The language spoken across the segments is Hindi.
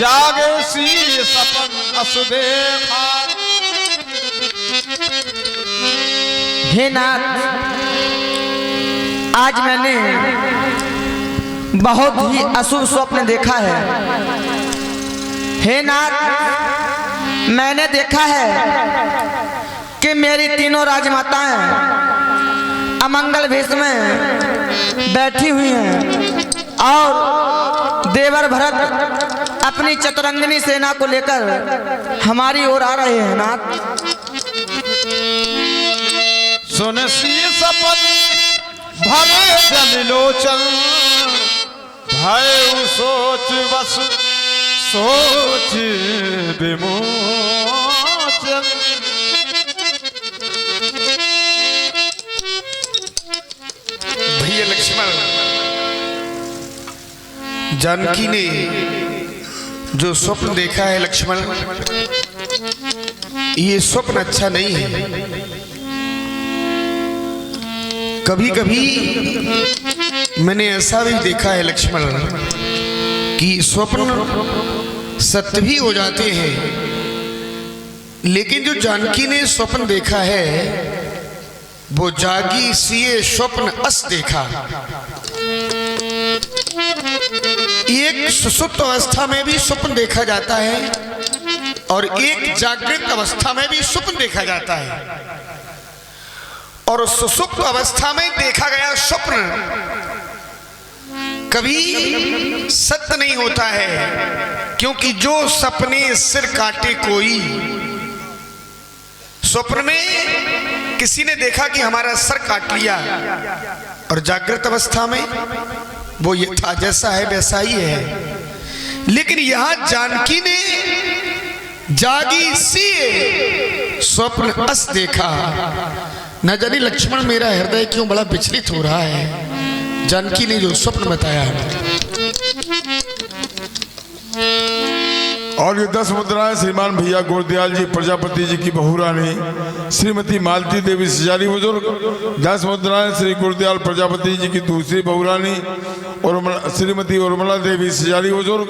जागे सी सपन अस देखा। हे नाथ, आज मैंने बहुत ही अशुभ स्वप्न देखा है। हे नाथ, मैंने देखा है कि मेरी तीनों राजमाताएं अमंगल भेष में बैठी हुई हैं और देवर भरत अपनी चतुरंगिनी सेना को लेकर हमारी ओर आ रहे हैं। नाथ, सुन सी सपन भरे जल लोचन, भय सोच बस सोच विमोचन। भैया लक्ष्मण, जानकी ने जो स्वप्न देखा है लक्ष्मण, ये स्वप्न अच्छा नहीं है। कभी कभी मैंने ऐसा भी देखा है लक्ष्मण कि स्वप्न सत्य भी हो जाते हैं, लेकिन जो जानकी ने स्वप्न देखा है वो जागी सीए स्वप्न अस देखा। एक सुसुप्त अवस्था में भी स्वप्न देखा जाता है और एक जागृत अवस्था में भी स्वप्न देखा जाता है। और सुसुप्त अवस्था में देखा गया स्वप्न कभी सत्य नहीं होता है, क्योंकि जो सपने सिर काटे कोई, स्वप्न में किसी ने देखा कि हमारा सर काट लिया, और जागृत अवस्था में वो ये था जैसा है वैसा ही है। लेकिन यहां जानकी ने जागी सी स्वप्न अस देखा। न जाने लक्ष्मण मेरा हृदय क्यों बड़ा विचलित हो रहा है जानकी ने जो स्वप्न बताया है। और ये 10 मुद्राएं श्रीमान भैया गुरदयाल जी प्रजापति जी की बहू रानी श्रीमती मालती देवी सिजारी बुजुर्ग, 10 मुद्राएं श्री गुरदयाल प्रजापति जी की दूसरी बहू रानी और श्रीमती उर्मिला देवी सिजारी बुजुर्ग,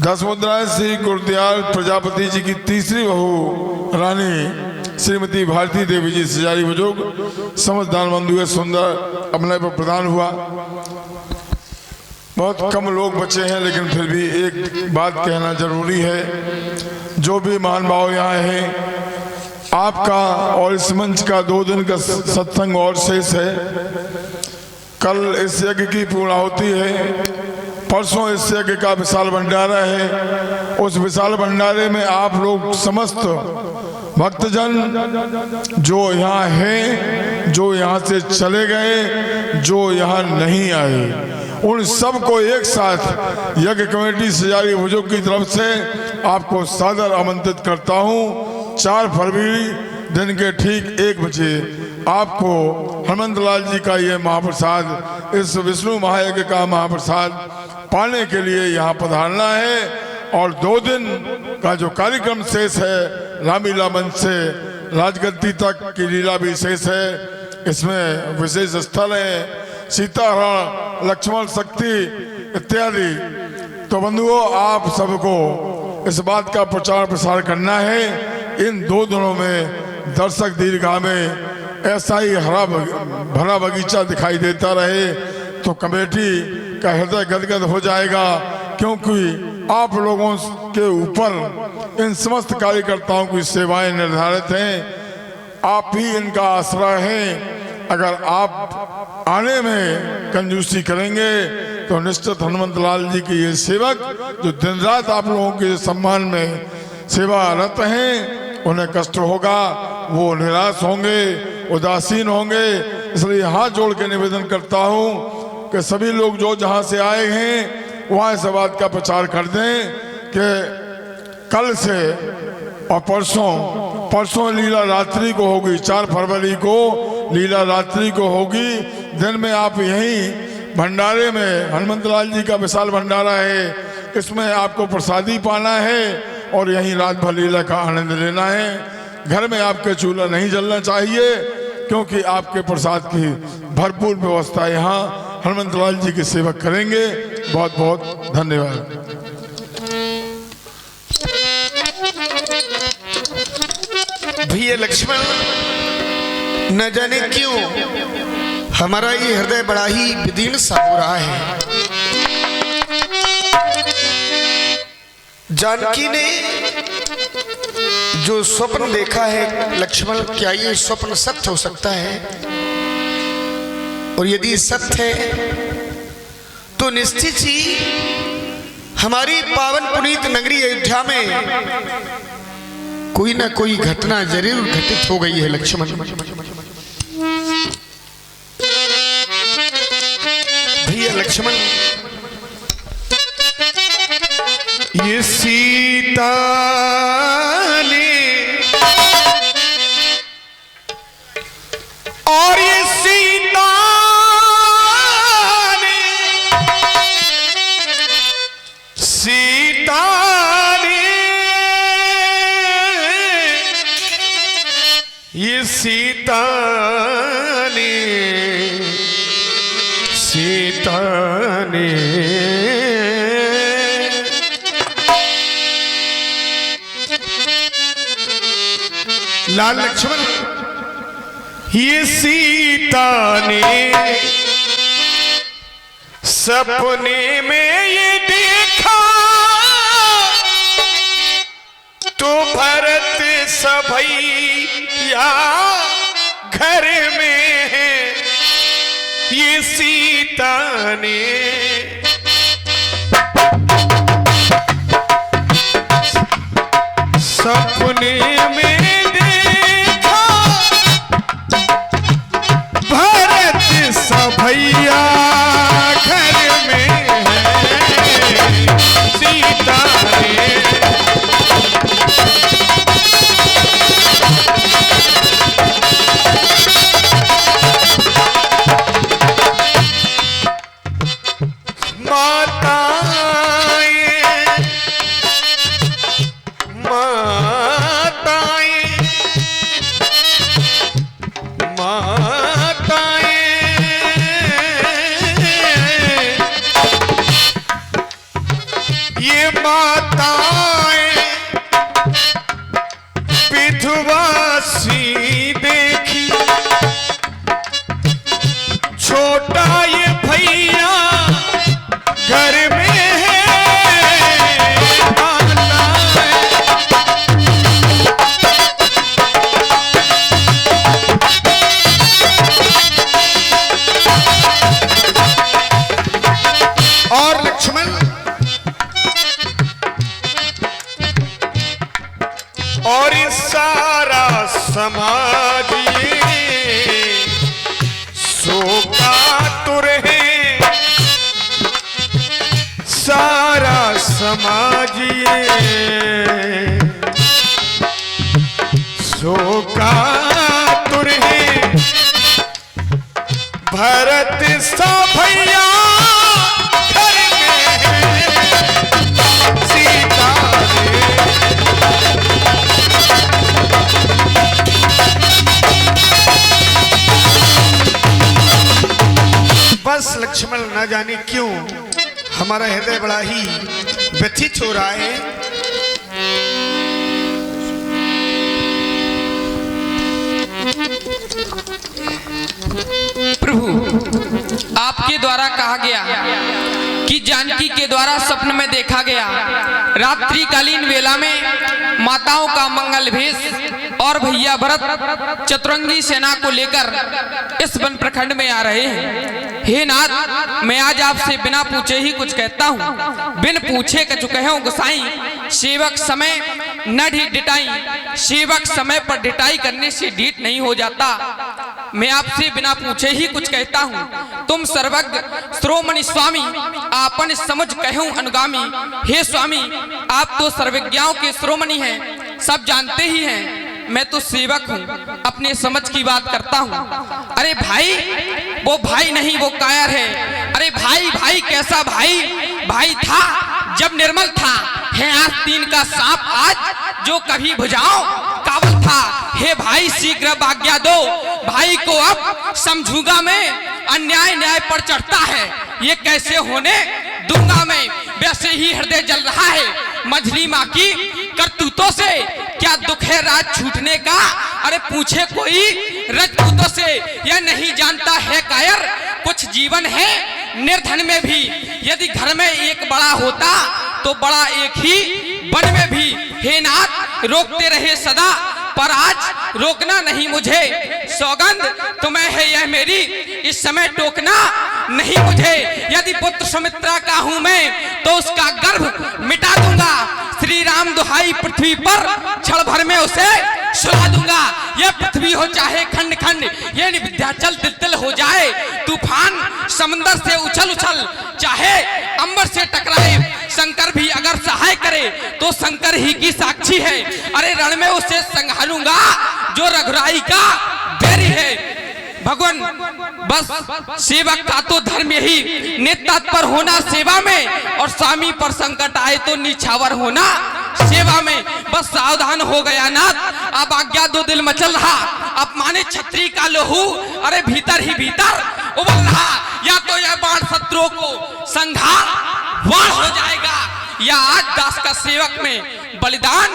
10 मुद्राएं श्री गुरदयाल प्रजापति जी की तीसरी बहू रानी श्रीमती भारती देवी जी सिजारी बुजुर्ग। समस्त दान बंधु सुंदर अपने पर प्रदान हुआ। बहुत कम लोग बचे हैं, लेकिन फिर भी एक बात कहना जरूरी है। जो भी महान भाव यहाँ हैं, आपका और इस मंच का 2 दिन का सत्संग और शेष है। कल इस यज्ञ की पूर्णाहुति है, परसों इस यज्ञ का विशाल भंडारा है। उस विशाल भंडारे में आप लोग समस्त भक्तजन जो यहाँ हैं, जो यहाँ से चले गए, जो यहाँ नहीं आए, उन सबको एक साथ यज्ञ कमेटी सिजारी बुजुर्ग की तरफ से आपको सादर आमंत्रित करता हूँ। 4 फरवरी दिन के ठीक 1 बजे आपको हनुमंत लाल जी का ये महाप्रसाद, इस विष्णु महायज्ञ का महाप्रसाद पाने के लिए यहाँ पधारना है। और 2 दिन का जो कार्यक्रम शेष है, रामलीला मंच से राजगद्दी तक की लीला भी शेष है। इसमें विशेष स्थल है सीताहरण, लक्ष्मण शक्ति इत्यादि। तो बंधुओं, आप सबको इस बात का प्रचार प्रसार करना है। इन 2 दिनों में दर्शक दीर्घा में ऐसा ही हरा भरा बगीचा दिखाई देता रहे तो कमेटी का हृदय गदगद हो जाएगा, क्योंकि आप लोगों के ऊपर इन समस्त कार्यकर्ताओं की सेवाएं निर्धारित हैं। आप ही इनका आसरा हैं। अगर आप आने में कंजूसी करेंगे तो निश्चित हनुमंत लाल जी के ये सेवक जो दिन रात आप लोगों के सम्मान में सेवारत हैं, उन्हें कष्ट होगा, वो निराश होंगे, उदासीन होंगे। इसलिए हाथ जोड़ के निवेदन करता हूँ कि सभी लोग जो जहाँ से आए हैं वहाँ इस बात का प्रचार कर दें कि कल से और परसों लीला रात्रि को होगी, 4 फरवरी को लीला रात्रि को होगी। दिन में आप यहीं भंडारे में, हनुमंत लाल जी का विशाल भंडारा है, इसमें आपको प्रसादी पाना है और यहीं रात भर लीला का आनंद लेना है। घर में आपके चूल्हा नहीं जलना चाहिए, क्योंकि आपके प्रसाद की भरपूर व्यवस्था यहाँ हनुमंत लाल जी के सेवक करेंगे। बहुत बहुत धन्यवाद। भैया लक्ष्मण, न जाने क्यों हमारा ये हृदय बड़ा ही विदीर्ण सा हो रहा है। जानकी ने जो स्वप्न देखा है लक्ष्मण, क्या ये स्वप्न सत्य हो सकता है? और यदि सत्य है तो निश्चित ही हमारी पावन पुनीत नगरी अयोध्या में कोई ना कोई घटना जरूर घटित हो गई है लक्ष्मण। भैया लक्ष्मण, ये सीता ने और ये सीता ने, सीता ने, ये सीता ने, सीता ने लाल लक्ष्मण, ये सीता ने सपने में ये देखा तो भरत सभैया घर में है। ये सीता ने सपने में देखा भरत सभैया घर में है। सीता ने और सारा समाज शोकातुर है, सारा समाज शोकातुर है। भरत सभैया घर में है। सीता ने बस लक्ष्मण, न जाने क्यों हमारा हृदय बड़ा ही व्यथित हो रहा है। प्रभु, आपके द्वारा कहा गया कि जानकी के द्वारा स्वप्न में देखा गया रात्रिकालीन वेला में माताओं का मंगल भेष और भैया भरत चतुरंगी सेना को लेकर इस वन प्रखंड में आ रहे हैं। हे नाथ, मैं आज आपसे बिना पूछे ही कुछ कहता हूँ। बिन पूछे कछु कहूँ गोसाई, सेवक समय न डिटाई, सेवक समय पर डिटाई करने से ढीठ नहीं हो जाता। मैं आपसे बिना पूछे ही कुछ कहता हूँ। तुम सर्वज्ञ श्रोमणि स्वामी, आपन समझ कहूँ अनुगामी। हे स्वामी, आप तो सर्वज्ञाओं के श्रोमणि हैं, सब जानते ही हैं। मैं तो सेवक हूँ, अपने समझ की बात करता हूँ। अरे भाई, वो भाई नहीं, वो कायर है। अरे भाई, भाई कैसा भाई? भाई था जब निर्मल था, है आस्तीन का सांप आज जो कभी भुजाओ काबल था। हे भाई, शीघ्र आज्ञा दो, भाई को अब समझूंगा मैं। अन्याय न्याय पर चढ़ता है, ये कैसे होने दूंगा मैं। वैसे ही हृदय जल रहा है मझली माँ की करतूतों से। क्या दुख है राज छूटने का? अरे पूछे कोई रजपूतों से, यह नहीं जानता है कायर, कुछ जीवन है निर्धन में भी। यदि घर में एक बड़ा होता तो बड़ा एक ही वन में भी। हे नाथ रोकते रहे सदा, पर आज रोकना नहीं मुझे। सौगंध तुम्हें है यह मेरी, इस समय टोकना नहीं मुझे। यदि पुत्र सुमित्रा का हूं मैं तो उसका गर्भ मिटा दूंगा। श्री राम दुहाई पृथ्वी पर क्षण भर में उसे सुला दूंगा। यह पृथ्वी हो चाहे खंड खंड, ये विंध्याचल तिल तिल हो जाए। तूफान समंदर से उछल उछल चाहे अंबर से टकराए। शंकर भी अगर सहाय करे तो शंकर ही की साक्षी है। अरे रण में उसे संहारूंगा जो रघुराई का बैरी है। भगवान बस सेवक का तो धर्म यही, नेता पर होना सेवा में, और स्वामी पर संकट आए तो निछावर होना सेवा में। बस सावधान हो गया नाथ, अब आज्ञा दो दिल मचल रहा। अपमानित क्षत्रिय का लोहू अरे भीतर ही भीतर उबल रहा। या तो यह बाण शत्रुओं को संहार वाण हो जाएगा, या आज दास का सेवक में बलिदान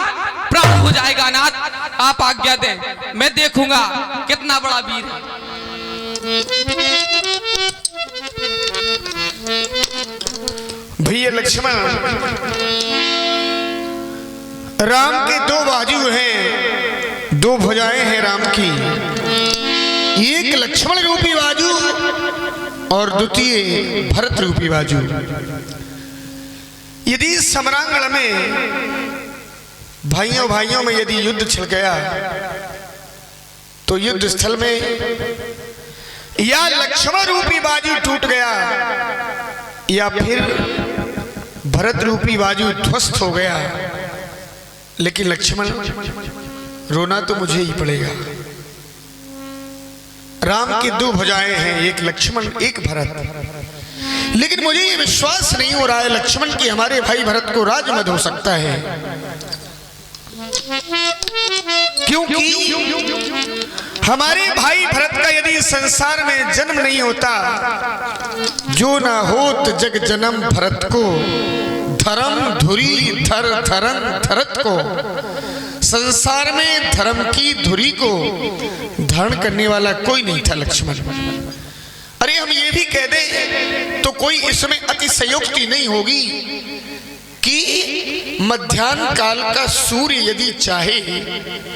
प्राप्त हो जाएगा। नाथ आप आज्ञा दें, मैं देखूंगा कितना बड़ा वीर है। भैया लक्ष्मण, राम के दो बाजू हैं, दो भुजाएं हैं राम की। एक लक्ष्मण रूपी बाजू और द्वितीय भरत रूपी बाजू। यदि सम्रांगण में भाइयों भाइयों में यदि युद्ध छिड़ गया तो युद्ध स्थल में या लक्ष्मण रूपी बाजू टूट गया या फिर भरत रूपी बाजू ध्वस्त हो गया। लेकिन लक्ष्मण रोना तो मुझे ही पड़ेगा। राम की दो भुजाएं हैं, एक लक्ष्मण एक भरत। लेकिन मुझे ये विश्वास नहीं हो रहा है लक्ष्मण की हमारे भाई भरत को राजमद हो सकता है। क्योंकि हमारे भाई भरत का यदि संसार में जन्म नहीं होता, जो ना होत जग जन्म भरत को, धर्म धुरी धर धरन धरत को। संसार में धर्म की धुरी को धारण करने वाला कोई नहीं था लक्ष्मण। अरे हम ये भी कह दें तो कोई इसमें अतिशयोक्ति नहीं होगी कि मध्याह्न काल का सूर्य यदि चाहे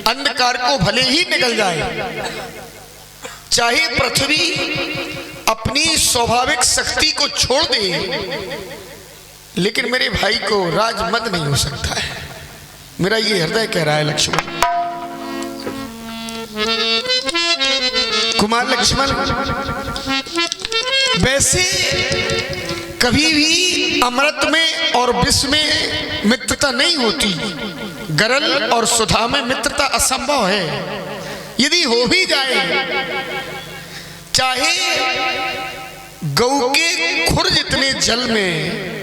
अंधकार को भले ही निकल जाए, चाहे पृथ्वी अपनी स्वाभाविक शक्ति को छोड़ दे, लेकिन मेरे भाई को राजमद नहीं हो सकता है। मेरा ये हृदय कह रहा है लक्ष्मण। कुमार लक्ष्मण, वैसे कभी भी अमृत में और विष में मित्रता नहीं होती। गरल और सुधा में मित्रता असंभव है। यदि हो भी जाए, चाहे गौ के खुर जितने जल में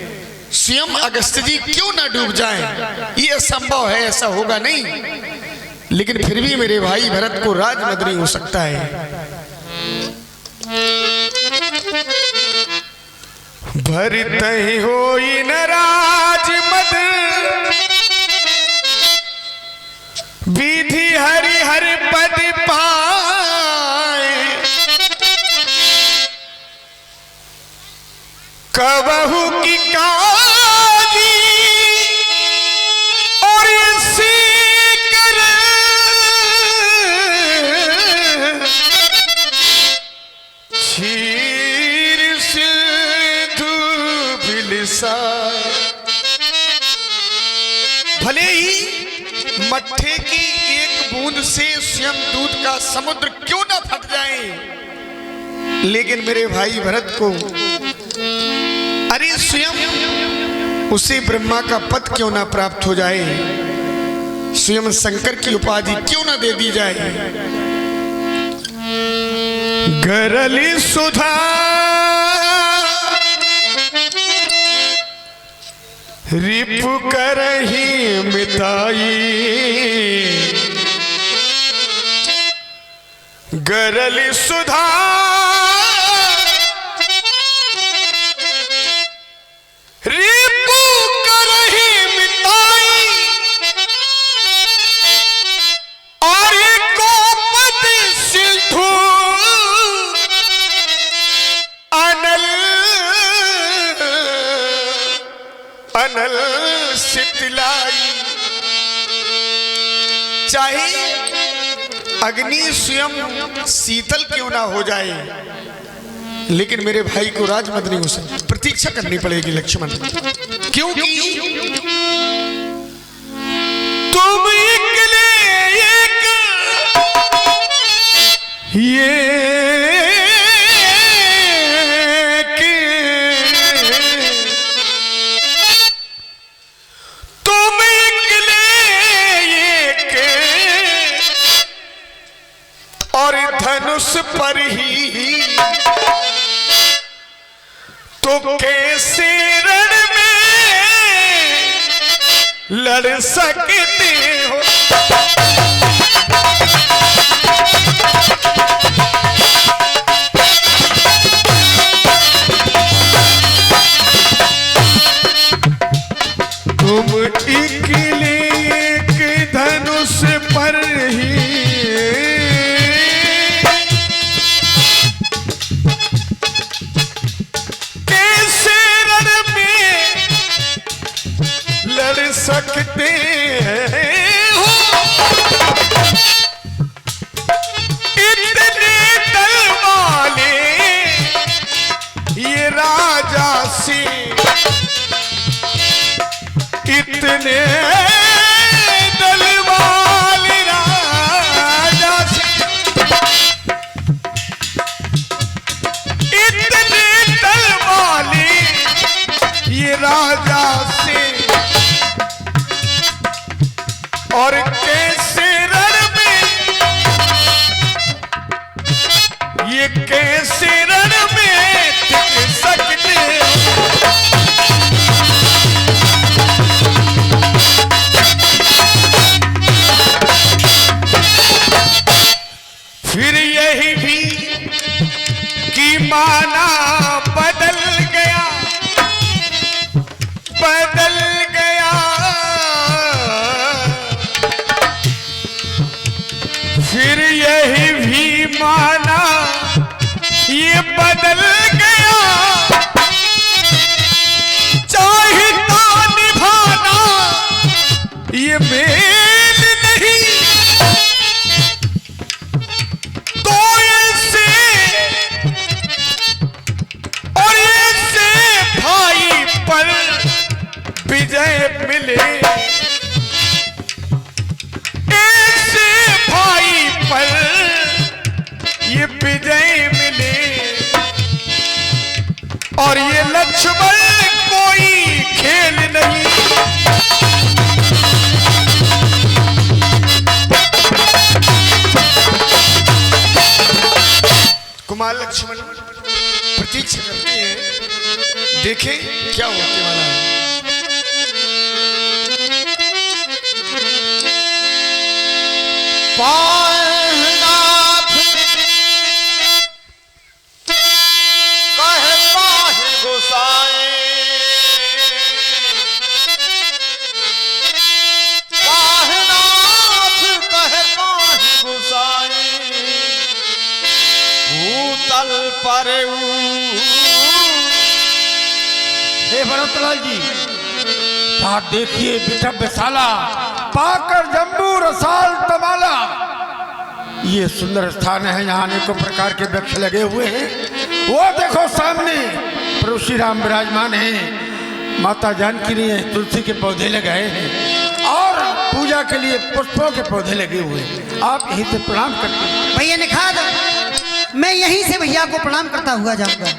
स्वयं अगस्त्य जी क्यों ना डूब जाएं, ये असंभव है, ऐसा होगा नहीं। लेकिन फिर भी मेरे भाई भरत को राजमद नहीं हो सकता है। भरत ही होई न राजमद, विधि हरि हर पद पाए। कबहू की काजी और सीकर, क्षीर सिंधु बिलसाए। भले ही मट्ठे की एक बूंद से स्वयं दूध का समुद्र क्यों ना फट जाए, लेकिन मेरे भाई भरत को अरे स्वयं उसे ब्रह्मा का पद क्यों ना प्राप्त हो जाए, स्वयं शंकर की उपाधि क्यों ना दे दी जाए। गरली सुधा रिपु करही मिताई, गरली सुधा रिपु करही मिताई। अग्नि स्वयं शीतल क्यों ना हो जाए, लेकिन मेरे भाई को राजमद्री से प्रतीक्षा करनी पड़ेगी लक्ष्मण, क्योंकि तुम अकेले एक तुम अकेले एक और धनुष पर ही तो कैसे रण में लड़ सकते हो। तुम अकेले एक धनुष पर ही कैसे रण में लड़ सकते हो। इतने दल वाले ये राजा से, इतने दल वाले राजा से, इतने दल वाले ये राजा से, और कैसे रण में, ये कैसे रण में टिक सकते हो। फिर यही भी कि माना बदल गया, बदल गया, फिर यही भी माना ये बदल गया, चाहता निभाना ये मेल नहीं, तो ऐसे और ऐसे भाई पर विजय मिले, ऐसे भाई पर ये विजय मिले, और ये लक्ष्मण कोई खेल नहीं। कुमार लक्ष्मण प्रतीक्षा करते हैं, देखें क्या होने वाला है। पाहनाथ कहे पाहे गोसाए, पाहनाथ कहे पाहे गोसाए, भूतल पर हे भरतलाल जी, देखिए बेटा विशाला पाकर जम्बू रसाल तमाला, ये सुंदर स्थान है, यहाँ अनेकों प्रकार के वृक्ष लगे हुए हैं। वो देखो सामने प्रभु श्री राम विराजमान हैं, माता जानकी ने तुलसी के पौधे लगाए हैं और पूजा के लिए पुष्पों के पौधे लगे हुए हैं। आप यहीं से प्रणाम करते हैं। भैया निखाद, मैं यहीं से भैया को प्रणाम करता हुआ जाऊंगा।